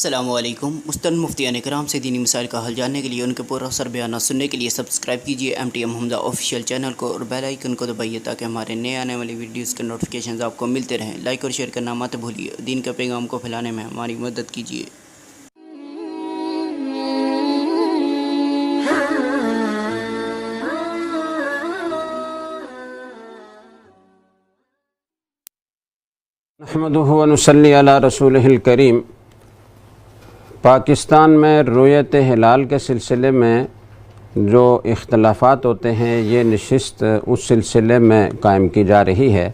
السلام علیکم۔ مستند مفتیان کرام سے دینی مسائل کا حل جاننے کے لیے ان کے پورا اثر بیانات سننے کے لیے سبسکرائب کیجیے MTM حمزہ آفیشیل چینل کو اور بیل آئیکن کو دبائیے تاکہ ہمارے نئے آنے والی ویڈیوز کے نوٹیفیکیشنز آپ کو ملتے رہیں۔ لائک اور شیئر کرنا مت بھولیے۔ دین کا پیغام کو پھیلانے میں ہماری مدد کیجیے۔ نحمدہ و نصلی علی رسولہ الکریم۔ پاکستان میں رؤیت ہلال کے سلسلے میں جو اختلافات ہوتے ہیں، یہ نشست اس سلسلے میں قائم کی جا رہی ہے۔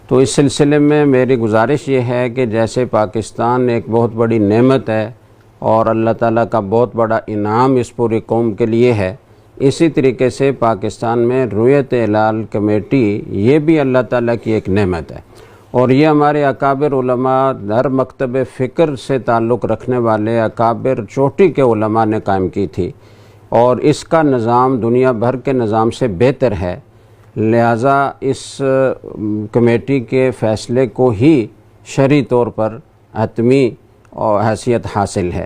تو اس سلسلے میں میری گزارش یہ ہے کہ جیسے پاکستان ایک بہت بڑی نعمت ہے اور اللہ تعالیٰ کا بہت بڑا انعام اس پوری قوم کے لیے ہے، اسی طریقے سے پاکستان میں رؤیت ہلال کمیٹی یہ بھی اللہ تعالیٰ کی ایک نعمت ہے، اور یہ ہمارے اکابر علماء، ہر مکتب فکر سے تعلق رکھنے والے اکابر چوٹی کے علماء نے قائم کی تھی، اور اس کا نظام دنیا بھر کے نظام سے بہتر ہے، لہٰذا اس کمیٹی کے فیصلے کو ہی شرعی طور پر حتمی اور حیثیت حاصل ہے۔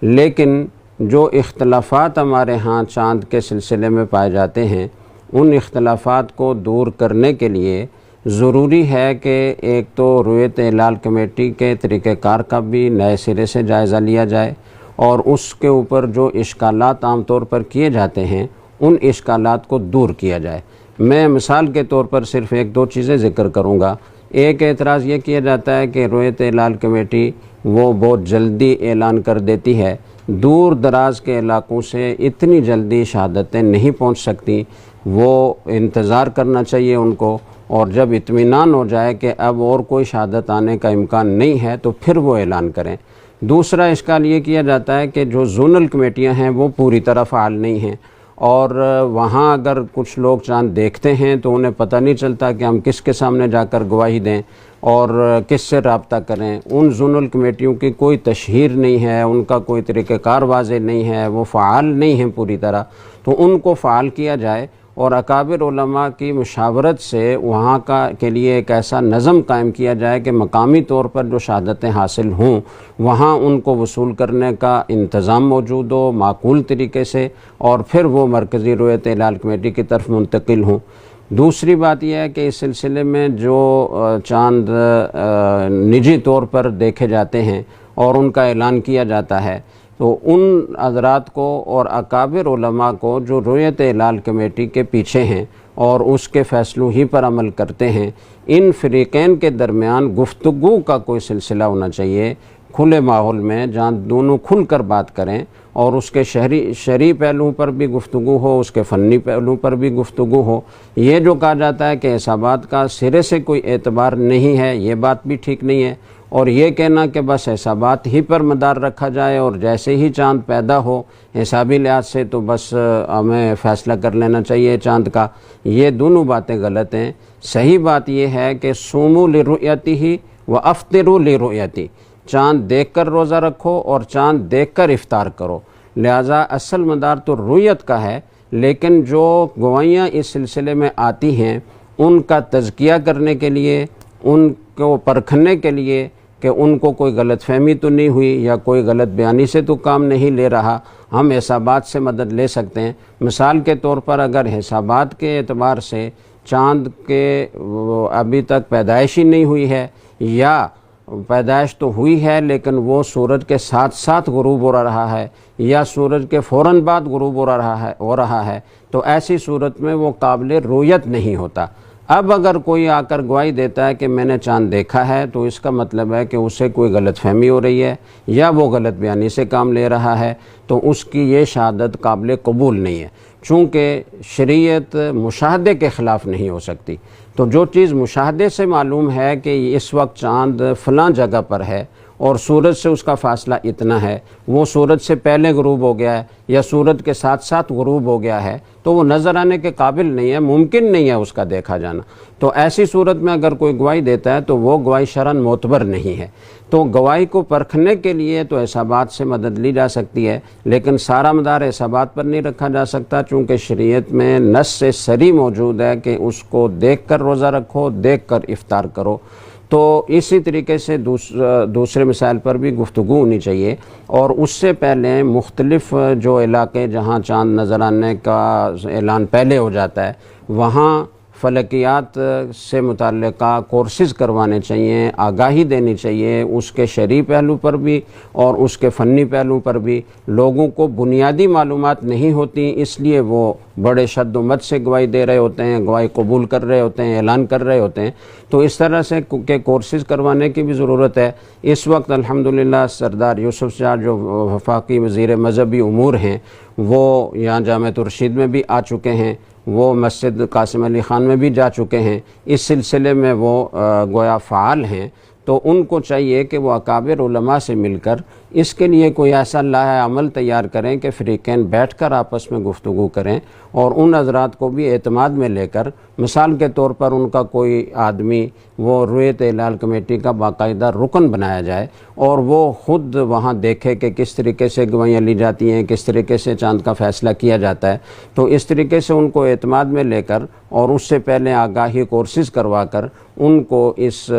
لیکن جو اختلافات ہمارے ہاں چاند کے سلسلے میں پائے جاتے ہیں، ان اختلافات کو دور کرنے کے لیے ضروری ہے کہ ایک تو رؤیت ہلال کمیٹی کے طریقہ کار کا بھی نئے سرے سے جائزہ لیا جائے، اور اس کے اوپر جو اشکالات عام طور پر کیے جاتے ہیں ان اشکالات کو دور کیا جائے۔ میں مثال کے طور پر صرف ایک دو چیزیں ذکر کروں گا۔ ایک اعتراض یہ کیا جاتا ہے کہ رؤیت ہلال کمیٹی وہ بہت جلدی اعلان کر دیتی ہے، دور دراز کے علاقوں سے اتنی جلدی شہادتیں نہیں پہنچ سکتی، وہ انتظار کرنا چاہیے ان کو، اور جب اطمینان ہو جائے کہ اب اور کوئی شہادت آنے کا امکان نہیں ہے تو پھر وہ اعلان کریں۔ دوسرا اشکال یہ کیا جاتا ہے کہ جو زونل کمیٹیاں ہیں وہ پوری طرح فعال نہیں ہیں، اور وہاں اگر کچھ لوگ چاند دیکھتے ہیں تو انہیں پتہ نہیں چلتا کہ ہم کس کے سامنے جا کر گواہی دیں اور کس سے رابطہ کریں۔ ان زونل کمیٹیوں کی کوئی تشہیر نہیں ہے، ان کا کوئی طریقہ کار واضح نہیں ہے، وہ فعال نہیں ہیں پوری طرح، تو ان کو فعال کیا جائے، اور اکابر علماء کی مشاورت سے وہاں کے لیے ایک ایسا نظم قائم کیا جائے کہ مقامی طور پر جو شہادتیں حاصل ہوں وہاں ان کو وصول کرنے کا انتظام موجود ہو معقول طریقے سے، اور پھر وہ مرکزی رؤیت ہلال کمیٹی کی طرف منتقل ہوں۔ دوسری بات یہ ہے کہ اس سلسلے میں جو چاند نجی طور پر دیکھے جاتے ہیں اور ان کا اعلان کیا جاتا ہے، تو ان حضرات کو اور اکابر علماء کو جو رؤیت ہلال کمیٹی کے پیچھے ہیں اور اس کے فیصلوں ہی پر عمل کرتے ہیں، ان فریقین کے درمیان گفتگو کا کوئی سلسلہ ہونا چاہیے، کھلے ماحول میں جہاں دونوں کھل کر بات کریں، اور اس کے شرعی پہلوؤں پر بھی گفتگو ہو، اس کے فنی پہلوؤں پر بھی گفتگو ہو۔ یہ جو کہا جاتا ہے کہ حسابات کا سرے سے کوئی اعتبار نہیں ہے، یہ بات بھی ٹھیک نہیں ہے، اور یہ کہنا کہ بس حسابات ہی پر مدار رکھا جائے اور جیسے ہی چاند پیدا ہو حسابی لحاظ سے تو بس ہمیں فیصلہ کر لینا چاہیے چاند کا، یہ دونوں باتیں غلط ہیں۔ صحیح بات یہ ہے کہ صوموا لرؤیتہ وافطروا لرؤیتہ، چاند دیکھ کر روزہ رکھو اور چاند دیکھ کر افطار کرو، لہٰذا اصل مدار تو رؤیت کا ہے، لیکن جو گواہیاں اس سلسلے میں آتی ہیں ان کا تزکیہ کرنے کے لیے، ان کو پرکھنے کے لیے کہ ان کو کوئی غلط فہمی تو نہیں ہوئی یا کوئی غلط بیانی سے تو کام نہیں لے رہا، ہم حسابات سے مدد لے سکتے ہیں۔ مثال کے طور پر اگر حسابات کے اعتبار سے چاند کے ابھی تک پیدائش ہی نہیں ہوئی ہے، یا پیدائش تو ہوئی ہے لیکن وہ سورج کے ساتھ ساتھ غروب ہو رہا ہے یا سورج کے فوراً بعد غروب ہو رہا ہے تو ایسی صورت میں وہ قابل رؤیت نہیں ہوتا۔ اب اگر کوئی آ کر گواہی دیتا ہے کہ میں نے چاند دیکھا ہے تو اس کا مطلب ہے کہ اسے کوئی غلط فہمی ہو رہی ہے یا وہ غلط بیانی سے کام لے رہا ہے، تو اس کی یہ شہادت قابل قبول نہیں ہے، چونکہ شریعت مشاہدے کے خلاف نہیں ہو سکتی۔ تو جو چیز مشاہدے سے معلوم ہے کہ اس وقت چاند فلاں جگہ پر ہے اور سورج سے اس کا فاصلہ اتنا ہے، وہ سورج سے پہلے غروب ہو گیا ہے یا سورج کے ساتھ ساتھ غروب ہو گیا ہے، تو وہ نظر آنے کے قابل نہیں ہے، ممکن نہیں ہے اس کا دیکھا جانا۔ تو ایسی صورت میں اگر کوئی گواہی دیتا ہے تو وہ گواہی شرعاً معتبر نہیں ہے۔ تو گواہی کو پرکھنے کے لیے تو حسابات سے مدد لی جا سکتی ہے، لیکن سارا مدار حسابات پر نہیں رکھا جا سکتا، چونکہ شریعت میں نص سے صریح موجود ہے کہ اس کو دیکھ کر روزہ رکھو، دیکھ کر افطار کرو۔ تو اسی طریقے سے دوسرے مسائل پر بھی گفتگو ہونی چاہیے، اور اس سے پہلے مختلف جو علاقے جہاں چاند نظر آنے کا اعلان پہلے ہو جاتا ہے وہاں فلکیات سے متعلقہ کورسز کروانے چاہیے، آگاہی دینی چاہیے، اس کے شرعی پہلو پر بھی اور اس کے فنی پہلو پر بھی۔ لوگوں کو بنیادی معلومات نہیں ہوتی، اس لیے وہ بڑے شد و مت سے گواہی دے رہے ہوتے ہیں، گواہی قبول کر رہے ہوتے ہیں، اعلان کر رہے ہوتے ہیں۔ تو اس طرح سے کہ کورسز کروانے کی بھی ضرورت ہے۔ اس وقت الحمدللہ سردار یوسف شاہ جو وفاقی وزیر مذہبی امور ہیں وہ یہاں جامعۃ الرشید میں بھی آ چکے ہیں، وہ مسجد قاسم علی خان میں بھی جا چکے ہیں، اس سلسلے میں وہ گویا فعال ہیں۔ تو ان کو چاہیے کہ وہ اکابر علماء سے مل کر اس کے لیے کوئی ایسا لائحہ عمل تیار کریں کہ فریقین بیٹھ کر آپس میں گفتگو کریں، اور ان حضرات کو بھی اعتماد میں لے کر، مثال کے طور پر ان کا کوئی آدمی وہ رویت ہلال کمیٹی کا باقاعدہ رکن بنایا جائے، اور وہ خود وہاں دیکھے کہ کس طریقے سے گواہیاں لی جاتی ہیں، کس طریقے سے چاند کا فیصلہ کیا جاتا ہے۔ تو اس طریقے سے ان کو اعتماد میں لے کر اور اس سے پہلے آگاہی کورسز کروا کر ان کو اس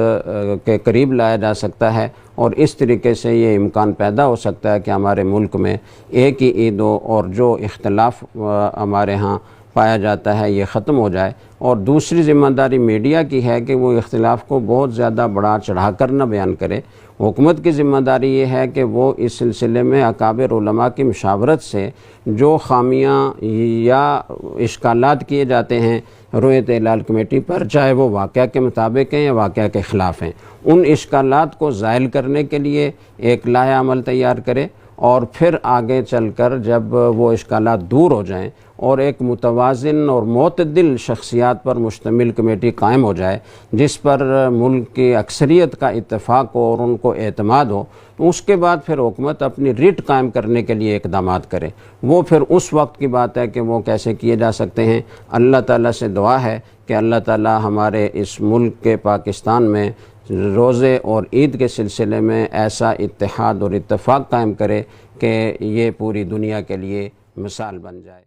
کے قریب لایا جا سکتا ہے، اور اس طریقے سے یہ امکان پیدا ہو سکتا ہے کہ ہمارے ملک میں ایک ہی عید ہو، اور جو اختلاف ہمارے ہاں پایا جاتا ہے یہ ختم ہو جائے۔ اور دوسری ذمہ داری میڈیا کی ہے کہ وہ اختلاف کو بہت زیادہ بڑھا چڑھا کر نہ بیان کرے۔ حکومت کی ذمہ داری یہ ہے کہ وہ اس سلسلے میں اکابر علماء کی مشاورت سے جو خامیاں یا اشکالات کیے جاتے ہیں رویت ہلال کمیٹی پر، چاہے وہ واقعہ کے مطابق ہیں یا واقعہ کے خلاف ہیں، ان اشکالات کو زائل کرنے کے لیے ایک لائحہ عمل تیار کرے، اور پھر آگے چل کر جب وہ اشکالات دور ہو جائیں اور ایک متوازن اور معتدل شخصیات پر مشتمل کمیٹی قائم ہو جائے جس پر ملک کی اکثریت کا اتفاق ہو اور ان کو اعتماد ہو، اس کے بعد پھر حکومت اپنی ریٹ قائم کرنے کے لیے اقدامات کرے۔ وہ پھر اس وقت کی بات ہے کہ وہ کیسے کیے جا سکتے ہیں۔ اللہ تعالیٰ سے دعا ہے کہ اللہ تعالیٰ ہمارے اس ملک کے پاکستان میں روزے اور عید کے سلسلے میں ایسا اتحاد اور اتفاق قائم کرے کہ یہ پوری دنیا کے لیے مثال بن جائے۔